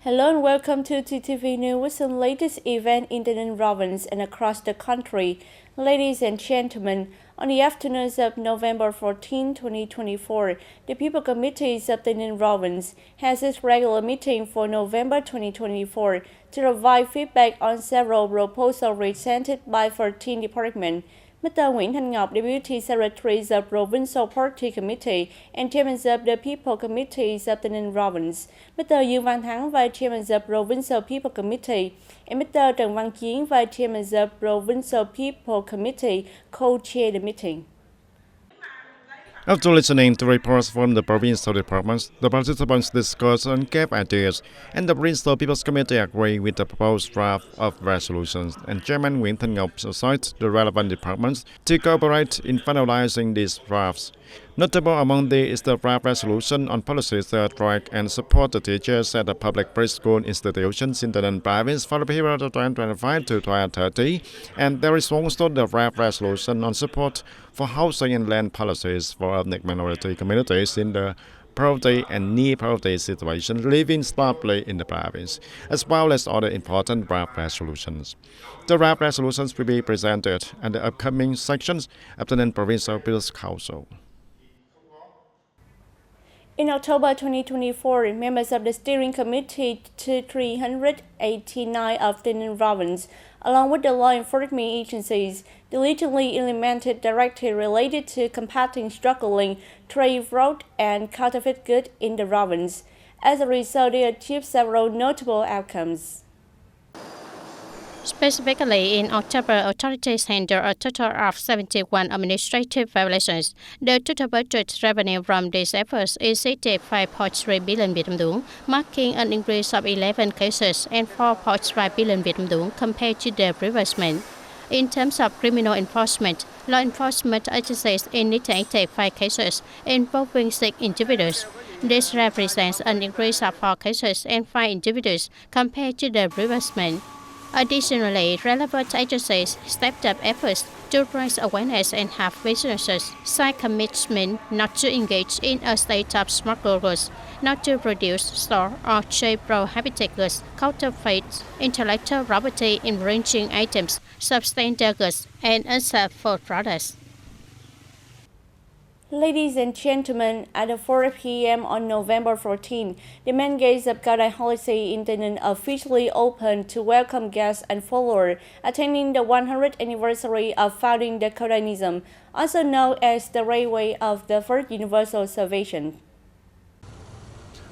Hello and welcome to TTV News and latest event in the province and across the country. Ladies and gentlemen, on the afternoons of November 14, 2024, the People Committees of the province has its regular meeting for November 2024 to provide feedback on several proposals presented by 13 departments. Mr. Nguyễn Thanh Ngọc, Deputy Secretary of the Provincial Party Committee and Chairman of the People Committees of the Province, Mr. Dương Văn Thắng, Vice Chairman of the Provincial People Committee, and Mr. Trần Văn Chiến, Vice Chairman of the Provincial People Committee, co-chaired the meeting. After listening to reports from the provincial departments, the participants discussed and gave ideas, and the Provincial People's Committee agreed with the proposed draft of resolutions, and Chairman Nguyễn Thanh Ngọc assigned the relevant departments to cooperate in finalizing these drafts. Notable among these is the draft resolution on policies to attract and support the teachers at the public preschool institutions in the province for the period of 2025 to 2030, and there is also the draft resolution on support for housing and land policies for ethnic minority communities in the poverty and near-poverty situation living stably in the province, as well as other important draft resolutions. The draft resolutions will be presented at the upcoming sections of the Provincial People's Council. In October 2024, members of the Steering Committee 389 of the province, along with the law enforcement agencies, diligently implemented directives related to combating struggling trade fraud and counterfeit goods in the province. As a result, they achieved several notable outcomes. Specifically, in October, authorities handled a total of 71 administrative violations. The total budget revenue from these efforts exceeded 5.3 billion Vietnam dong, marking an increase of 11 cases and 4.5 billion Vietnam dong compared to the previous month. In terms of criminal enforcement, law enforcement agencies initiated 5 cases involving 6 individuals. This represents an increase of 4 cases and 5 individuals compared to the previous month. Additionally, relevant agencies stepped up efforts to raise awareness and have businesses sign commitment not to engage in a state of smuggled goods, not to produce, store, or trade prohibited goods, counterfeit, intellectual property infringing items, substandard goods, and unsafe food products. Ladies and gentlemen, at 4 p.m. on November 14, the main gates of Cao Đài Holiday Inn officially opened to welcome guests and followers attending the 100th anniversary of founding the Cao Đài, also known as the Railway of the First Universal Salvation.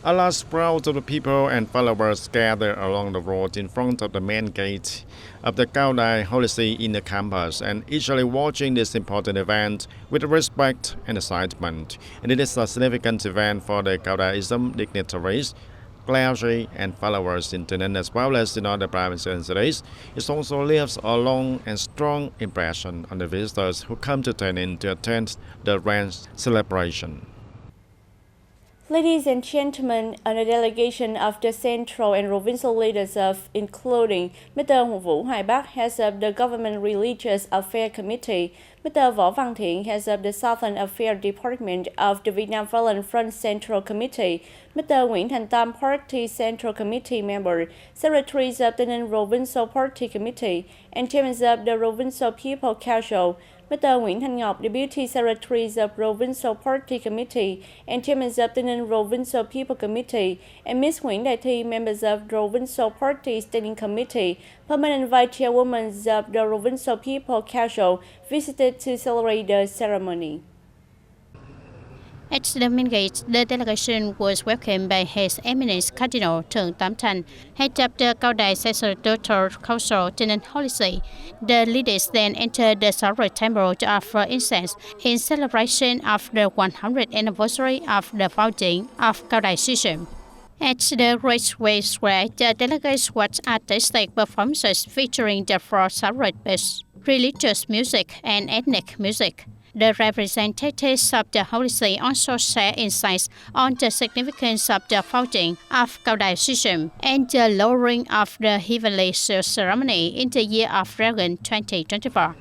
A large crowd of the people and followers gathered along the road in front of the main gate of the Cao Đài Holiday in the campus and eagerly watching this important event with respect and excitement. And it is a significant event for the Cao Đài dignitaries, clergy, and followers in Tây Ninh as well as in other provinces and cities. It also leaves a long and strong impression on the visitors who come to Tây Ninh to attend the grand celebration. Ladies and gentlemen, a delegation of the central and provincial leaders including Mr. Vũ Hoài Bắc, heads of the Government Religious Affairs Committee, Mr. Võ Văn Thiện, heads of the Southern Affairs Department of the Vietnam Violent Front Central Committee, Mr. Nguyễn Thành Tam, Party Central Committee member, Secretaries of the Provincial Party Committee, and Chairman of the Provincial People Council, Mr. Nguyễn Thanh Ngọc, Deputy Secretary of Provincial Party Committee and Chairman of the Provincial People Committee, and Ms. Nguyễn Đại Thi, members of Provincial Party Standing Committee, Permanent Vice Chairwoman of the Provincial People Council, visited to celebrate the ceremony. At the main gate, the delegation was welcomed by His Eminence Cardinal Trần Tám Thành, head of the Cao Đài Sacerdotal Council TayNinhTV. The leaders then entered the sacred temple to offer incense in celebration of the 100th anniversary of the founding of Cao Đài System. At the Raceway Square, the delegates watched artistic performances featuring the 4 sacred beasts, religious music, and ethnic music. The representatives of the Holy See also share insights on the significance of the founding of Cao Đài System and the lowering of the heavenly seal ceremony in the year of Dragon 2024.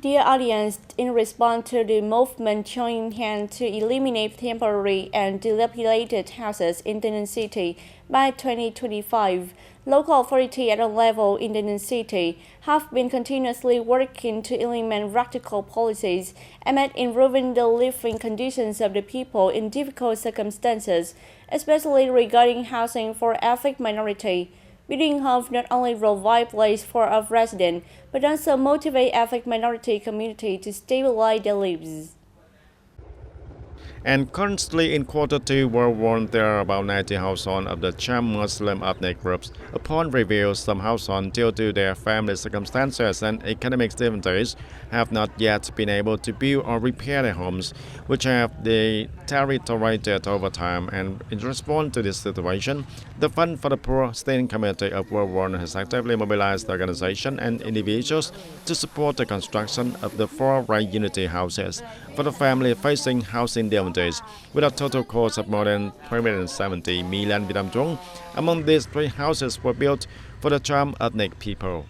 Dear audience, in response to the movement joining hands to eliminate temporary and dilapidated houses in TayNinhTV City by 2025, local authorities at a level in TayNinhTV City have been continuously working to implement practical policies aimed at improving the living conditions of the people in difficult circumstances, especially regarding housing for ethnic minority. Building homes not only provide place for our residents, but also motivate ethnic minority community to stabilize their lives. And currently in Q2 World War, there are about 90 households of the Cham Muslim ethnic groups. Upon review, some households, due to their family circumstances and economic difficulties, have not yet been able to build or repair their homes, which have deteriorated over time. And in response to this situation, the Fund for the Poor Standing Committee of World War has actively mobilized organizations and individuals to support the construction of the 4 Right Unity houses for the family facing housing difficulties, with a total cost of more than 370 million Vietnam dong. Among these, 3 houses were built for the Cham ethnic people.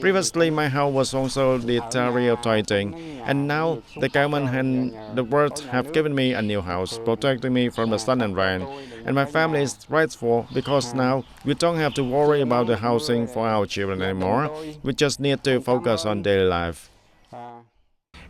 Previously, my house was also deteriorating, and now the government and the world have given me a new house, protecting me from the sun and rain. And my family is grateful because now we don't have to worry about the housing for our children anymore. We just need to focus on daily life.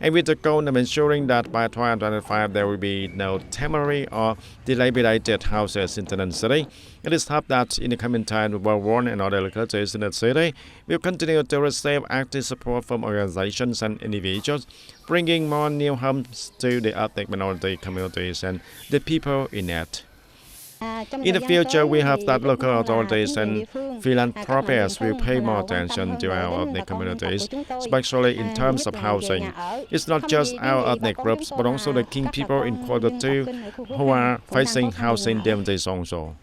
And with the goal of ensuring that by 2025 there will be no temporary or dilapidated houses in TayNinhTV City, it is hoped that in the coming time, World War and other localities in the city will continue to receive active support from organizations and individuals, bringing more new homes to the ethnic minority communities and the people in it. In the future, we hope that local authorities and philanthropists will pay more attention to our ethnic communities, especially in terms of housing. It's not just our ethnic groups, but also the King people in Q2 who are facing housing difficulties also.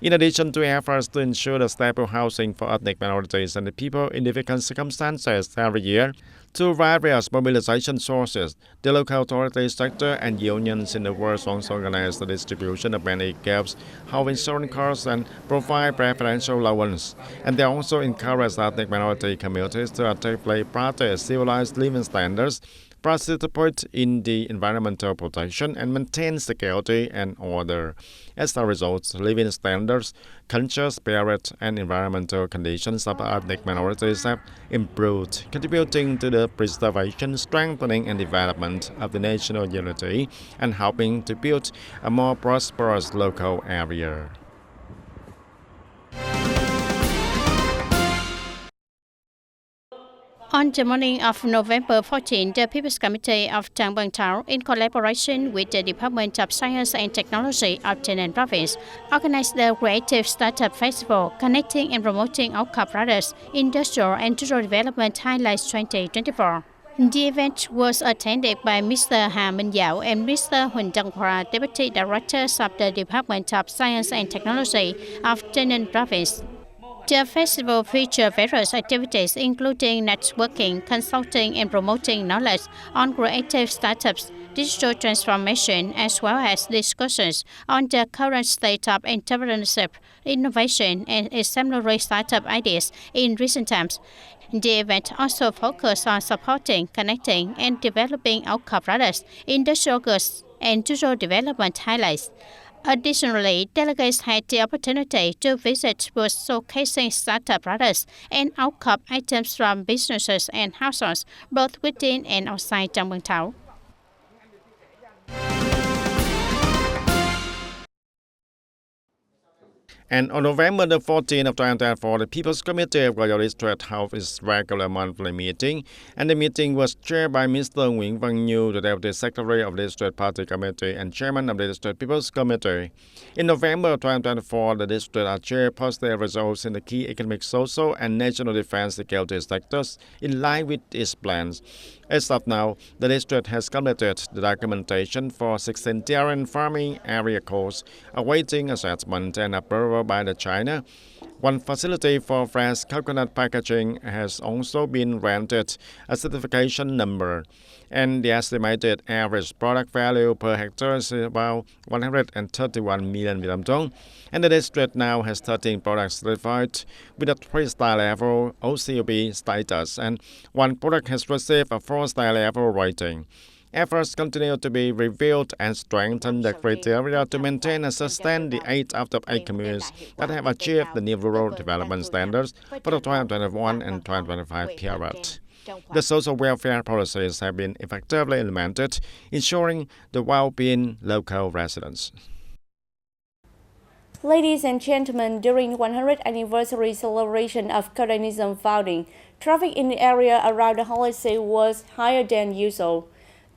In addition to efforts to ensure the stable housing for ethnic minorities and the people in difficult circumstances every year, through various mobilization sources, the local authority sector and unions in the world also organize the distribution of many gifts, health insurance cards, and provide preferential allowance. And they also encourage ethnic minority communities to actively practice civilized living standards, participate in the environmental protection, and maintain security and order. As a result, living standards, culture, spirit, and environmental conditions of ethnic minorities have improved, contributing to the preservation, strengthening, and development of the national unity and helping to build a more prosperous local area. On the morning of November 14, the People's Committee of Trang Bang Thao, in collaboration with the Department of Science and Technology of TayNinhTV Province, organized the Creative Startup Festival, connecting and promoting outcome products, industrial and rural development highlights 2024. The event was attended by Mr. Ha Minh Dạo and Mr. Huỳnh Đăng Khoa, Deputy Directors of the Department of Science and Technology of TayNinhTV Province. The festival features various activities including networking, consulting, and promoting knowledge on creative startups, digital transformation, as well as discussions on the current state of entrepreneurship, innovation, and exemplary startup ideas in recent times. The event also focused on supporting, connecting, and developing outcome products, industrial goods, and rural development highlights. Additionally, delegates had the opportunity to visit booths showcasing startup products and outcome items from businesses and households, both within and outside Trang Bang Thao. And on November the 14th of 2024, the People's Committee of Royal District held its regular monthly meeting, and the meeting was chaired by Mr. Nguyễn Văn Nhu, the Deputy Secretary of the District Party Committee and Chairman of the District People's Committee. In November 2024, the district achieved positive results in the key economic, social, and national defense security sectors in line with its plans. As of now, the district has completed the documentation for 16 different farming area codes, awaiting assessment and approval by the China. One facility for fresh coconut packaging has also been granted a certification number, and the estimated average product value per hectare is about 131 million Vietnam dong. And the district now has 13 products certified with a 3-star level OCOB status, and one product has received a 4-star level rating. Efforts continue to be reviewed and strengthen the criteria to maintain and sustain the 8 out of 8 communes that have achieved the new rural development standards for the 2021 and 2025 period. The social welfare policies have been effectively implemented, ensuring the well-being local residents. Ladies and gentlemen, during 100th anniversary celebration of communism founding, traffic in the area around the Holy was higher than usual.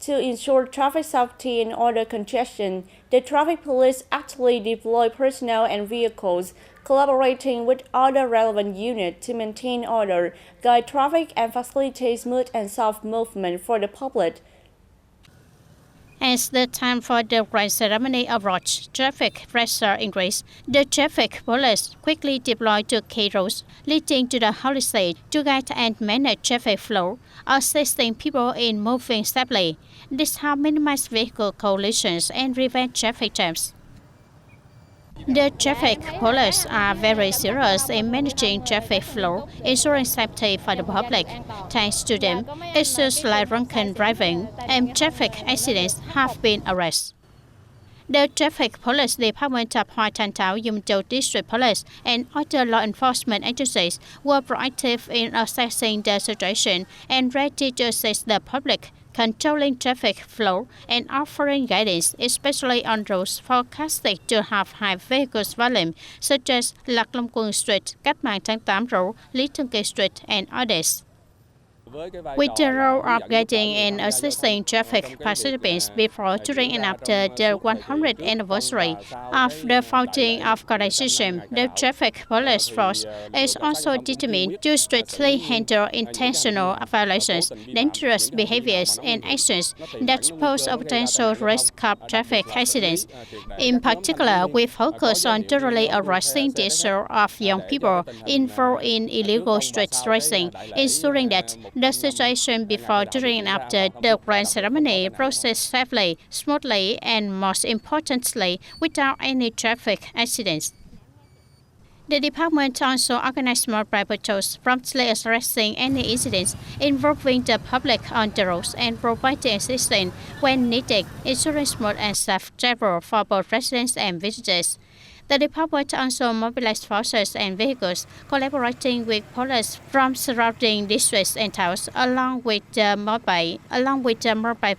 To ensure traffic safety and order congestion, the traffic police actively deploy personnel and vehicles, collaborating with other relevant units to maintain order, guide traffic, and facilitate smooth and soft movement for the public. As the time for the grand ceremony approached, traffic pressure increased. The traffic police quickly deployed to key roads leading to the Holy See to guide and manage traffic flow, assisting people in moving safely. This helped minimize vehicle collisions and prevent traffic jams. The traffic police are very serious in managing traffic flow, ensuring safety for the public. Thanks to them, issues like drunken driving and traffic accidents have been arrested. The Traffic Police Department of Hoa Thanh Thao, Yum Châu District Police, and other law enforcement agencies were proactive in assessing the situation and ready to assist the public, controlling traffic flow and offering guidance, especially on roads forecasted to have high vehicles volume, such as Lạc Long Quân Street, Cách Mạng tháng 8 Road, Lý Thường Kiệt Street, and others. With the role of guiding and assisting traffic participants before, during, and after the 100th anniversary of the founding of organization, the traffic police force is also determined to strictly handle intentional violations, dangerous behaviors, and actions that pose a potential risk of traffic accidents. In particular, we focus on thoroughly arresting the issue of young people involved in illegal street racing, ensuring that the situation before, during, and after the grand ceremony proceeds safely, smoothly, and most importantly, without any traffic accidents. The department also organized mobile patrols, promptly addressing any incidents involving the public on the roads and providing assistance when needed, ensuring smooth and safe travel for both residents and visitors. The department also mobilized forces and vehicles, collaborating with police from surrounding districts and towns, along with the mobile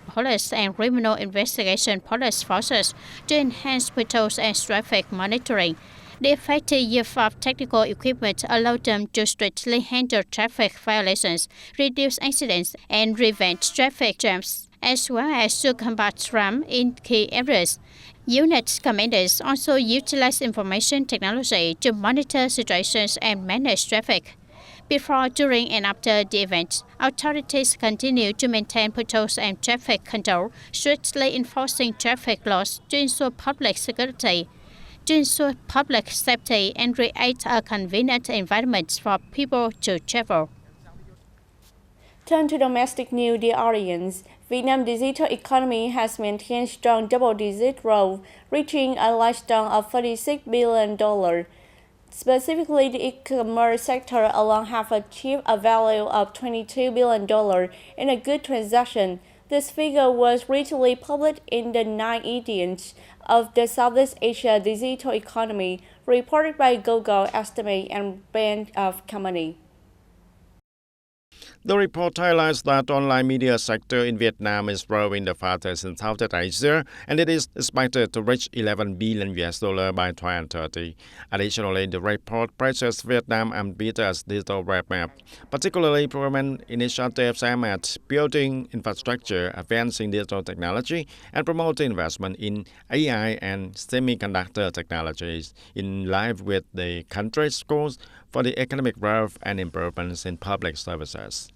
police and criminal investigation police forces, to enhance patrols and traffic monitoring. The effective use of technical equipment allowed them to strictly handle traffic violations, reduce accidents, and prevent traffic jams, as well as to combat crime in key areas. Unit commanders also utilize information technology to monitor situations and manage traffic. Before, during, and after the event, authorities continue to maintain patrols and traffic control, strictly enforcing traffic laws to ensure public security, and create a convenient environment for people to travel. Turn to domestic news, dear audience. Vietnam's digital economy has maintained strong double-digit growth, reaching a milestone of $36 billion. Specifically, the e-commerce sector alone has achieved a value of $22 billion in a good transaction. This figure was recently published in the 9th edition of the Southeast Asia Digital Economy, reported by Google Estimate and Bank of Company. The report highlights that the online media sector in Vietnam is growing the fastest in Southeast Asia, and it is expected to reach $11 billion by 2030. Additionally, the report praises Vietnam and Vietnam's digital roadmap, particularly prominent initiatives aimed at building infrastructure, advancing digital technology, and promoting investment in AI and semiconductor technologies, in line with the country's goals for the economic growth and improvements in public services.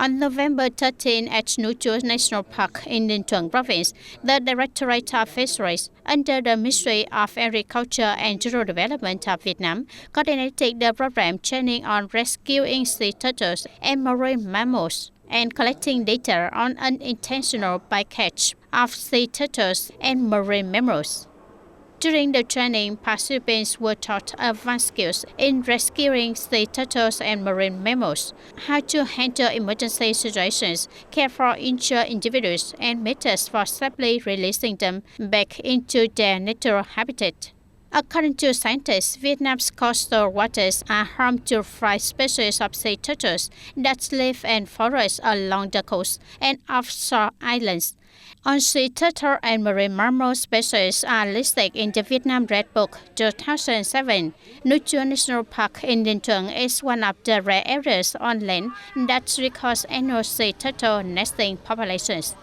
On November 13 at Nui Chua National Park in Ninh Thuận Province, the Directorate of Fisheries under the Ministry of Agriculture and Rural Development of Vietnam coordinated the program training on rescuing sea turtles and marine mammals and collecting data on unintentional bycatch of sea turtles and marine mammals. During the training, participants were taught advanced skills in rescuing sea turtles and marine mammals, how to handle emergency situations, care for injured individuals, and methods for safely releasing them back into their natural habitat. According to scientists, Vietnam's coastal waters are home to 5 species of sea turtles that live in forests along the coast and offshore islands. On sea turtle and marine mammal species are listed in the Vietnam Red Book 2007. Nui Chua National Park in Ninh Thuận is one of the rare areas on land that records annual sea turtle nesting populations.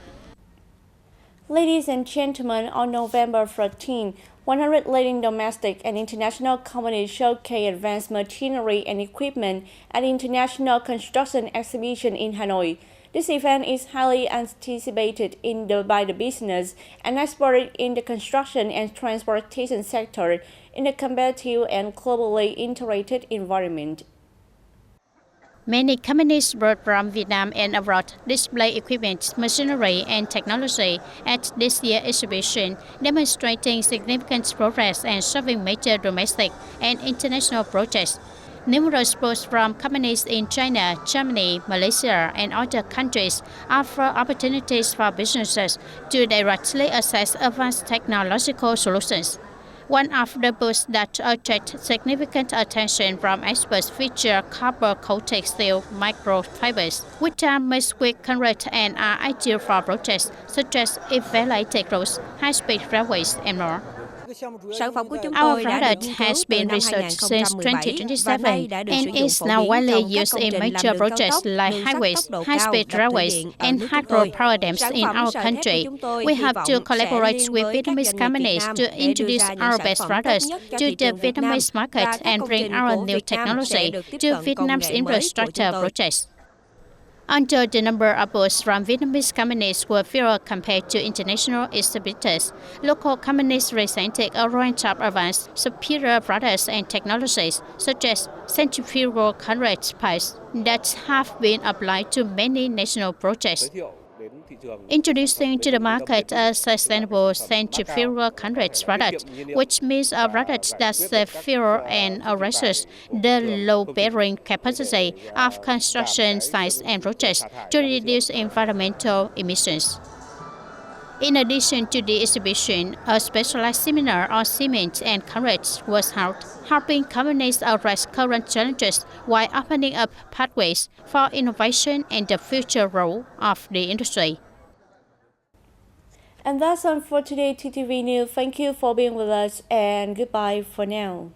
Ladies and gentlemen, on November 13, 100 leading domestic and international companies showcase advanced machinery and equipment at the International Construction Exhibition in Hanoi. This event is highly anticipated by the business and experts in the construction and transportation sector in a competitive and globally integrated environment. Many companies brought from Vietnam and abroad display equipment, machinery, and technology at this year's exhibition, demonstrating significant progress and solving major domestic and international projects. Numerous posts from companies in China, Germany, Malaysia, and other countries offer opportunities for businesses to directly access advanced technological solutions. One of the booths that attract significant attention from experts feature copper-coated steel microfibers, which are mixed with concrete and are ideal for projects such as elevated roads, high-speed railways, and more. Our product has been researched since 2027 and is now widely used in major projects like highways, high-speed railways, and hydropower dams in our country. We have to collaborate with Vietnamese companies to introduce our best products to the Vietnamese market and bring our new technology to Vietnam's infrastructure projects. Although the number of booths from Vietnamese companies were fewer compared to international exhibitors, local companies presented a range of advanced, superior products and technologies, such as centrifugal concrete pipes that have been applied to many national projects. Introducing to the market a sustainable centrifugal concrete product, which means a product that saves fuel and addresses the low bearing capacity of construction sites and projects to reduce environmental emissions. In addition to the exhibition, a specialized seminar on cement and concrete was held, helping companies address current challenges while opening up pathways for innovation and the future role of the industry. And that's all for today, TTV News. Thank you for being with us and goodbye for now.